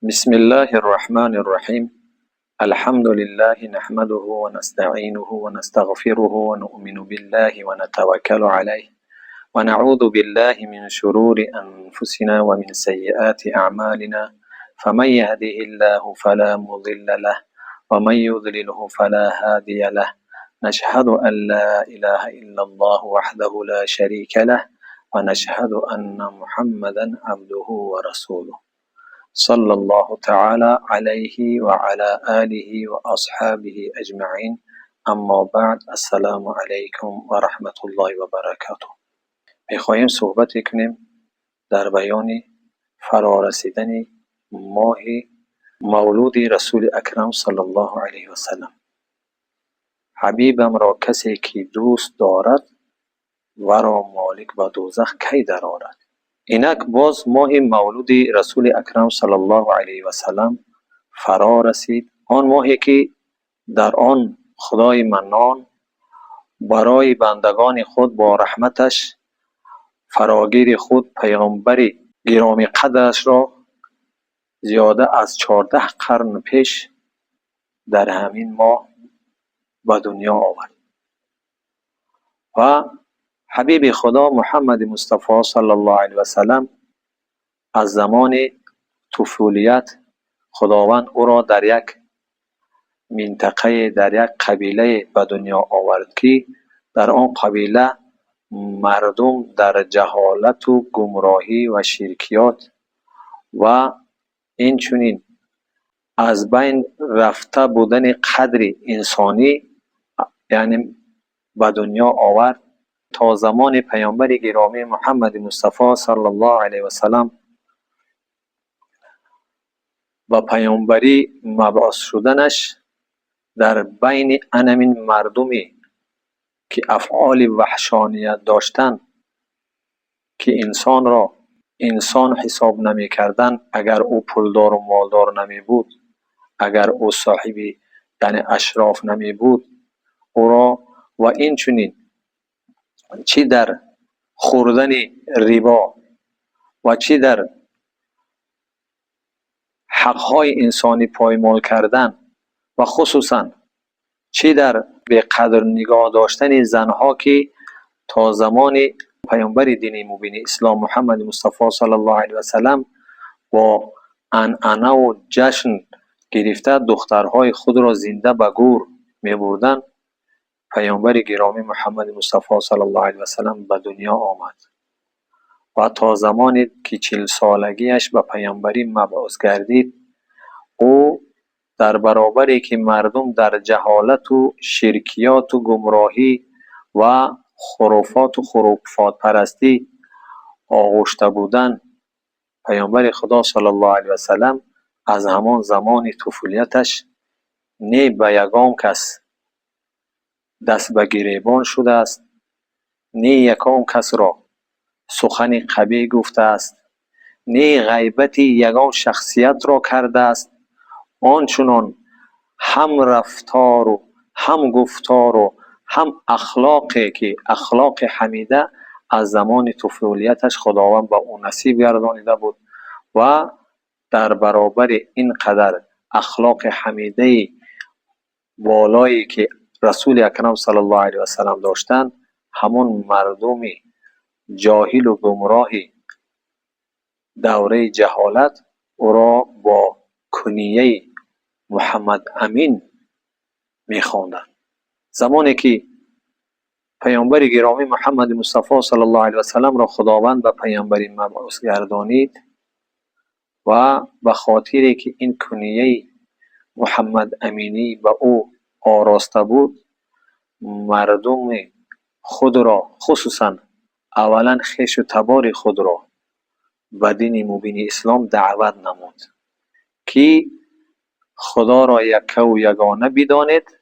بسم الله الرحمن الرحيم. الحمد لله نحمده ونستعينه ونستغفره ونؤمن بالله ونتوكل عليه ونعوذ بالله من شرور أنفسنا ومن سيئات أعمالنا، فمن يهده الله فلا مضل له ومن يضلله فلا هادي له. نشهد أن لا إله إلا الله وحده لا شريك له ونشهد أن محمدا عبده ورسوله صلى الله تعالى عليه وعلى آله وأصحابه أجمعين. اما بعد، السلام علیکم و رحمت الله و برکاته. میخواهیم صحبت کنیم در بیان فرارسیدن ماه مولود رسول اکرم صلی الله علیه و سلم. حبیبم را کسی که دوست دارد و را مالک و دوزخ کی درآورد. اینک باز ماه مولود رسول اکرم صلی الله علیه و سلم فرا رسید. آن ماهی که در آن خدای منان برای بندگان خود با رحمتش فراگیر خود پیامبر گرامی قدرش را زیاده از 14 قرن پیش در همین ماه به دنیا آورد و حبیب خدا محمد مصطفی صلی الله علیه و سلم از زمان طفولیت خداوند او را در یک منطقه، در یک قبیله به دنیا آورد که در آن قبیله مردم در جهالت و گمراهی و شرکیات و اینچنین از بین رفته بودن قدر انسانی یعنی به دنیا آورد تا زمان پیامبر گرامی محمد مصطفی صلی الله علیه و سلم و پیامبری مبعوث شدنش در بین انمین مردمی که افعال وحشانیت داشتند که انسان را انسان حساب نمی کردن اگر او پولدار و مالدار نمی بود، اگر او صاحبی یعنی اشراف نمی بود او را، و اینچنین چی در خوردن ربا و چی در حقهای انسانی پایمال کردن و خصوصا چی در به قدر نگاه داشتن زنها که تا زمان پیامبر دین مبین اسلام محمد مصطفی صلی الله علیه و سلم با عنعنه و جشن گرفته دخترهای خود را زنده به گور می بردن، پیامبر گرامی محمد مصطفی صلی الله علیه و سلم به دنیا آمد و تا زمانی که 40 سالگیش به پیامبری مبعوث گردید او در برابری که مردم در جهالت و شرکیات و گمراهی و خرافات و خرافات پرستی آغشته بودند، پیامبر خدا صلی الله علیه و سلم از همان زمان طفولیتش نه به یگام کس دست به گریبان شده است، نه یکام کس را سخن قبیح گفته است، نه غیبت یگام شخصیت را کرده است. آنچنان هم رفتار و هم گفتار و هم اخلاقی که اخلاق حمیده از زمان طفولیتش خداوند به او نصیب گردانیده بود و در برابر این قدر اخلاق حمیده والایی که رسول اکرم صلی الله علیه و سلم داشتند، همون مردم جاهل و گمراهی دوره جهالت او را با کنیه محمد امین می‌خواندند. زمانی که پیامبر گرامی محمد مصطفی صلی الله علیه و سلم را خداوند به پیامبری مبعوث گردانید و به خاطری که این کنیه محمد امینی به او آراسته بود، مردم خود را خصوصا اولا خویش و تبار خود را به دین مبین اسلام دعوت نمود که خدا را یک و یگانه بدانید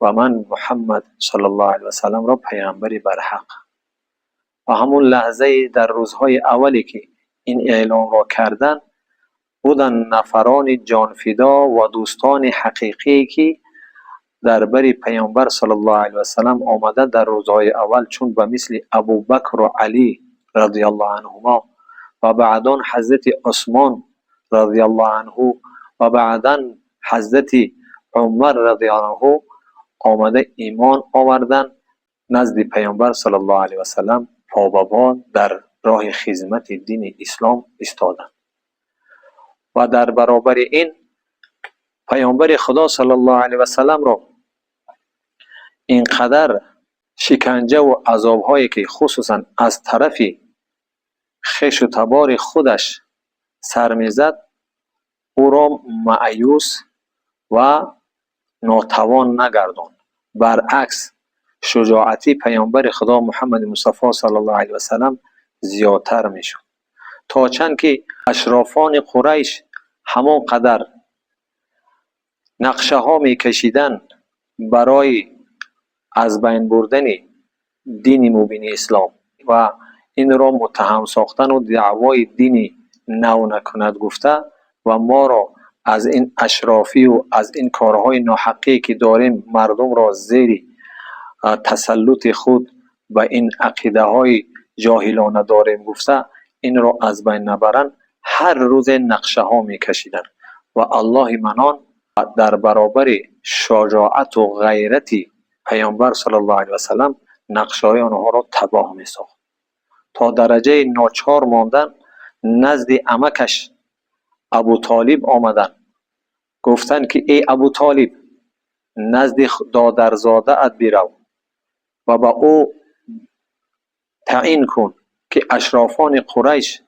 و من محمد صلی الله علیه و سلم را پیامبری برحق. و همون لحظه در روزهای اولی که این اعلام را کردند بودن نفران جانفدا و دوستان حقیقی که در بر پیامبر صلی الله علیه و سلم آمده در روزهای اول، چون به مثل ابوبکر و علی رضی الله عنهما و بعدان حضرت عثمان رضی الله عنه و بعدا حضرت عمر رضی الله عنه آمده ایمان آوردن، نزد پیامبر صلی الله علیه و سلم پا به پا در راه خدمت دین اسلام ایستادند. و در برابر این پیامبر خدا صلی الله علیه و سلم را اینقدر شکنجه و عذاب‌هایی که خصوصا از طرف خویش و تبار خودش سر می‌زد، او را مایوس و ناتوان نگرداند. برعکس شجاعتی پیامبر خدا محمد مصطفی صلی الله علیه و سلم زیادتر میشد، تا چند که اشرافان قریش همون قدر نقشه ها میکشیدن برای از بین بردن دین مبین اسلام و این را متهم ساختن و دعوای دینی نو نکند گفته و ما را از این اشرافی و از این کارهای ناحقی که داریم مردم را زیر تسلط خود و این عقیده های جاهلانه داریم گفته این را از بین نبرن، هر روز نقشه ها می کشیدن و الله منان در برابر شجاعت و غیرت پیامبر صلی الله علیه و سلم نقشه های آنها را تباه می ساخت. تا درجه ناچار ماندن نزد عمکش ابو طالب آمدن، گفتن که ای ابو طالب نزد دادرزاده ات برو و با او تعیین کن که اشرافان قریش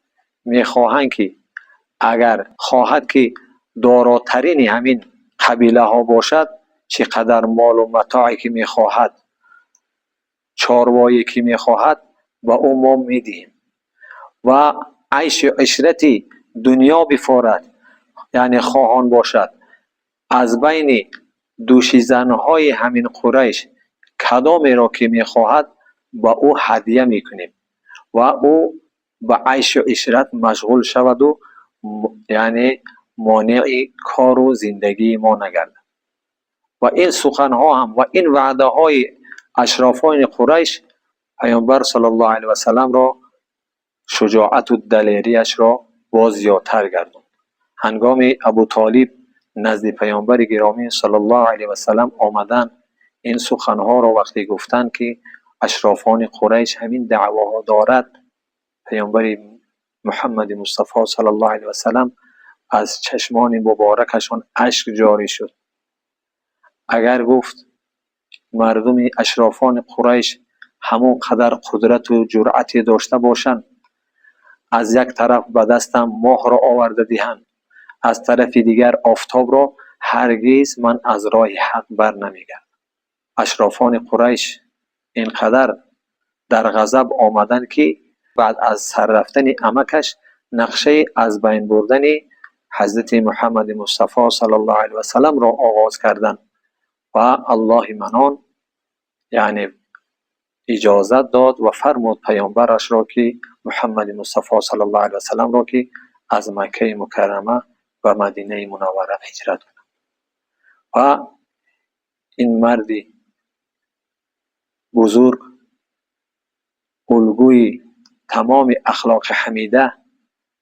میخواهند که اگر خواهد که داراترین همین قبیله ها باشد، چقدر مال و متاعی که میخواهد، چاروایی که میخواهد و او ما میدیم و عیش و عشرتی دنیا بفارد، یعنی خواهان باشد از بین دوشیزنهای همین قریش کدامی را که میخواهد با او هدیه میکنیم و او با عیش و عشرت مشغول شود و یعنی مانع کار و زندگی ما نگردد. و این سخنها هم و این وعده های اشرافان قریش پیامبر صلی الله علیه و سلم را شجاعت و دلیریش را باز زیادتر گرداند. هنگام ابو طالب نزد پیامبر گرامی صلی الله علیه و سلم آمدن، این سخنها را وقتی گفتند که اشرافان قریش همین دعواها دارد، پیامبر محمد مصطفی صلی الله علیه و سلم از چشمان مبارکشان اشک جاری شد. اگر گفت مردم اشرافان قریش همون قدر قدرت و جرأتی داشته باشند، از یک طرف به دستم ماه را آورده دهند، از طرف دیگر آفتاب را، هرگز من از راه حق بر نمیگردم. اشرافان قریش اینقدر در غضب آمدن که بعد از سر رفتن عمکش نقشه از بین بردن حضرت محمد مصطفی صلی الله علیه و سلم را آغاز کردند و الله منان یعنی اجازت داد و فرمود پیامبرش را که محمد مصطفی صلی الله علیه و سلم را که از مکه مکرمه و مدینه منوره هجرت کند. و این مردی بزرگ، الگوی تمام اخلاق حمیده،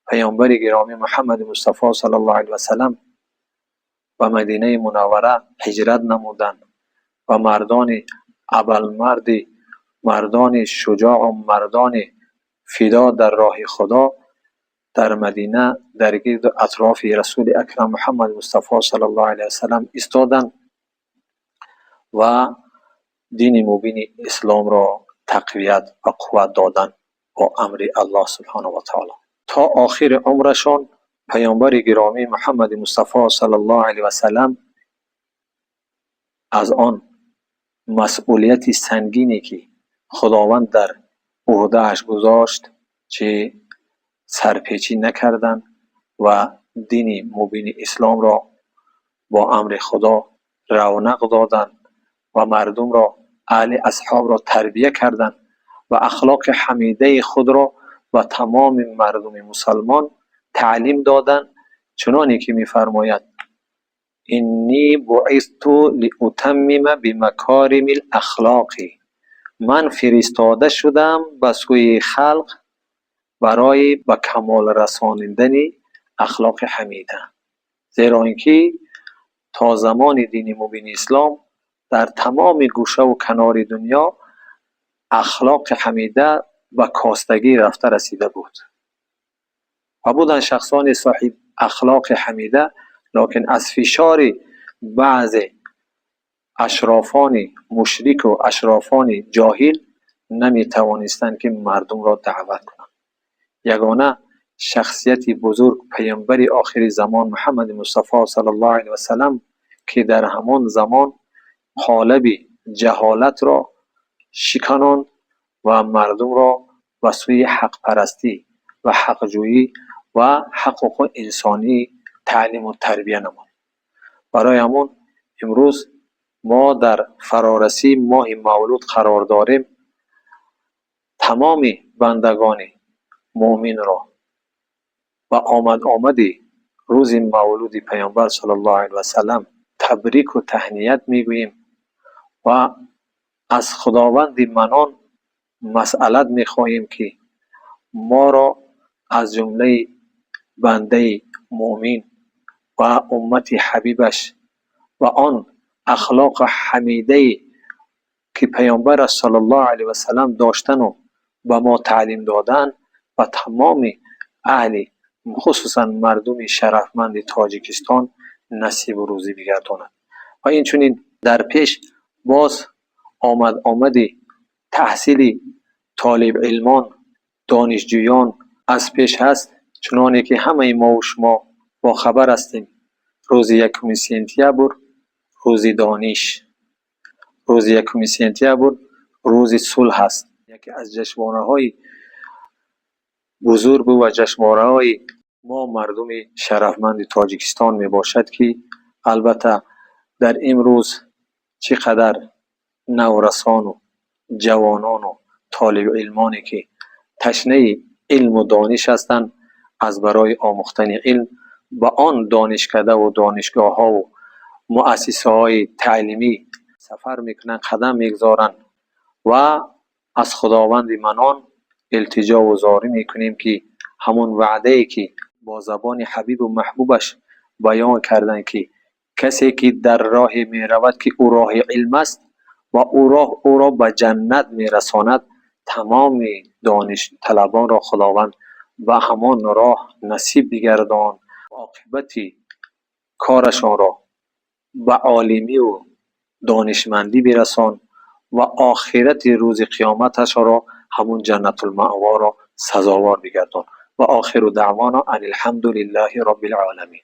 پیامبر گرامی محمد مصطفی صلی الله علیه و سلم و مدینه منوره هجرت نمودند و مردان ابوالمرد، مردان شجاع و مردان فدا در راه خدا در مدینه در گرد و اطراف رسول اکرم محمد مصطفی صلی الله علیه و سلم ایستادند و دین مبین اسلام را تقویت و قوت دادند با امر الله سبحانه و تعالی. تا آخر عمرشان پیامبر گرامی محمد مصطفی صلی الله علیه و سلم از آن مسئولیت سنگینی که خداوند در عهده‌اش گذاشت چه سرپیچی نکردند و دین مبین اسلام را با امر خدا رونق دادند و مردم را، اهل اصحاب را تربیه کردند و اخلاق حمیده خود را و تمام مردم مسلمان تعلیم دادند، چنانی که می‌فرماید انی بعثت لاتمم بمکارم الاخلاق، من فرستاده شدم به سوی خلق برای به کمال رسانیدن اخلاق حمیده. زیرا اینکه تا زمان دین مبین اسلام در تمام گوشه و کنار دنیا اخلاق حمیده و کاستگی رفته رسیده بود و بودن شخصان صاحب اخلاق حمیده، لکن از فشار بعض اشرافان مشرک و اشرافان جاهل نمی توانستند که مردم را دعوت کنند. یگانه شخصیت بزرگ پیامبر آخر زمان محمد مصطفی صلی الله علیه و سلم که در همان زمان قالب جهالت را شکاناند و مردم را به سوی حق پرستی و حق جویی و حقوق انسانی تعلیم و تربیه نمود. برای همون امروز ما در فرارسی ماه مولود قرار داریم. تمام بندگان مؤمن را و آمدی روز مولود پیامبر صلی الله علیه و سلم تبریک و تهنیت میگوییم و از خداوند منان مسئلت میخواهیم که ما را از جمله بنده مؤمن و امت حبیبش و آن اخلاق حمیده که پیامبر صلی الله علیه و سلم داشتن و به ما تعلیم دادن و تمام اهل خصوصا مردم شرفمند تاجیکستان نصیب و روزی بگرداند. و این چنین در پیش باز آمدی تحصیل طالب علمان دانشجویان از پیش هست، چنانه که همه ما و شما با خبر هستیم. روز 1 سپتامبر روز دانش، روز 1 سپتامبر روز صلح است. یکی از جشنواره‌های بزرگ و جشنواره‌های ما مردم شرفمند تاجیکستان می باشد که البته در امروز چقدر نورسان و جوانان و طالب علمانی که تشنه علم و دانش هستند از برای آموختن علم به آن دانشکده و دانشگاه ها و مؤسسه های تعلیمی سفر میکنند، قدم میگذارند و از خداوند منان التجا و زاری میکنیم که همون وعده ای که با زبان حبیب و محبوبش بیان کردن که کسی که در راه می رود که او راه علم است و او را به جنت می رساند، تمام دانش طلبان را خداوند به همان راه نصیب بگردان، عاقبت کارشان را به عالمی و دانشمندی برسان و آخرت روز قیامتش را همون جنت المأوا را سزاوار بگردان. و آخر دعوانا ان الحمد لله رب العالمین.